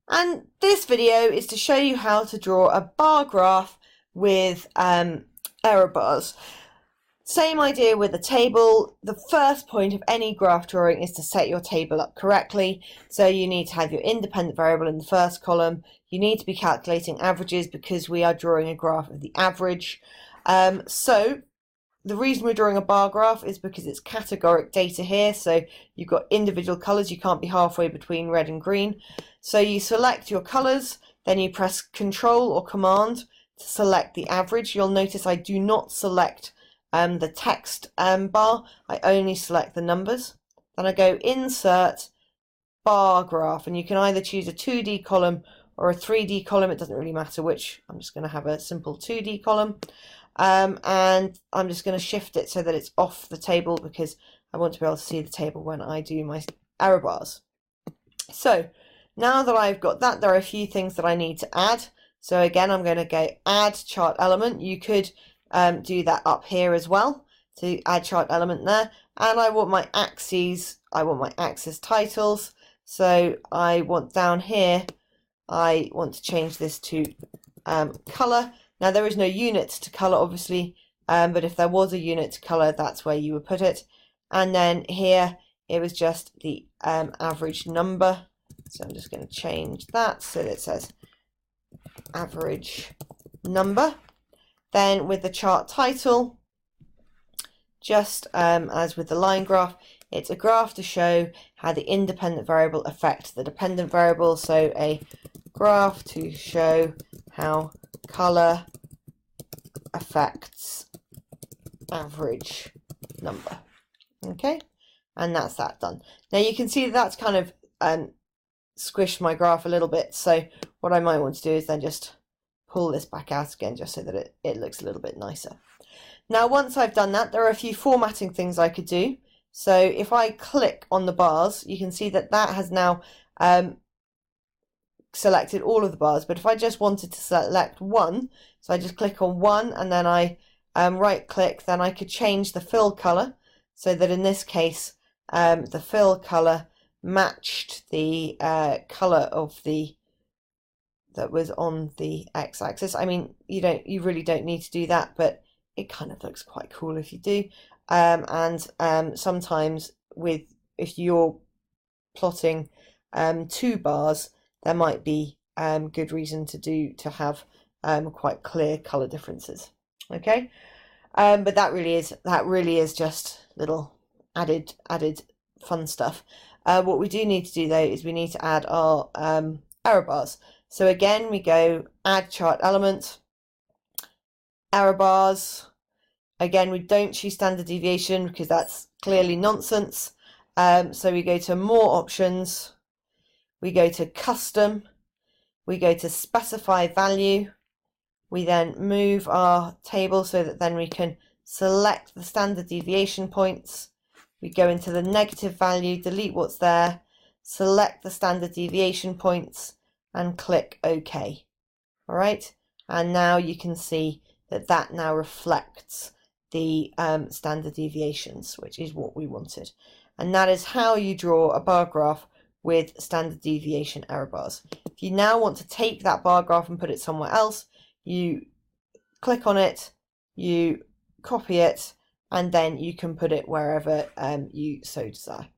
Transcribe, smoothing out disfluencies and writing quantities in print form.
And this video is to show you how to draw a bar graph with error bars. Same idea with the table. The first point of any graph drawing is to set your table up correctly. So you need to have your independent variable in the first column. You need to be calculating averages because we are drawing a graph of the average. So the reason we're drawing a bar graph is because it's categoric data here. So you've got individual colours. You can't be halfway between red and green. So you select your colours, then you press Control or Command to select the average. You'll notice I do not select the text bar. I only select the numbers. Then I go Insert Bar Graph, and you can either choose a 2D column or a 3D column. It doesn't really matter which. I'm just going to have a simple 2D column. And I'm just going to shift it so that it's off the table because I want to be able to see the table when I do my error bars. So now that I've got that, there are a few things that I need to add. So again, I'm going to go Add Chart Element. You could do that up here as well to add chart element there. And I want my axes, I want my axis titles. So I want down here, I want to change this to color. Now there is no unit to color obviously, but if there was a unit to color, that's where you would put it. And then here it was just the average number. So I'm just going to change that so that it says average number. Then with the chart title, just as with the line graph, it's a graph to show how the independent variable affects the dependent variable. So a graph to show how color affects average number. Okay, and that's that done. Now you can see that's kind of squished my graph a little bit. So what I might want to do is then just pull this back out again just so that it looks a little bit nicer. Now once I've done that, there are a few formatting things I could do. So if I click on the bars, you can see that that has now selected all of the bars. But if I just wanted to select one, so I just click on one and then I right click, then I could change the fill color so that in this case the fill color matched the color of the that was on the x-axis. I mean, you really don't need to do that, but it kind of looks quite cool if you do. Sometimes if you're plotting two bars, there might be good reason to have quite clear color differences. Okay, but that really is just little added fun stuff. What we do need to do though is we need to add our error bars. So again, we go Add Chart Element, Error Bars. Again, we don't choose Standard Deviation because that's clearly nonsense. So we go to More Options, we go to Custom, we go to Specify Value. We then move our table so that then we can select the standard deviation points. We go into the negative value, delete what's there, select the standard deviation points, and click OK. All right, and now you can see that that now reflects the standard deviations, which is what we wanted. And that is how you draw a bar graph with standard deviation error bars. If you now want to take that bar graph and put it somewhere else, you click on it, you copy it, and then you can put it wherever you so desire.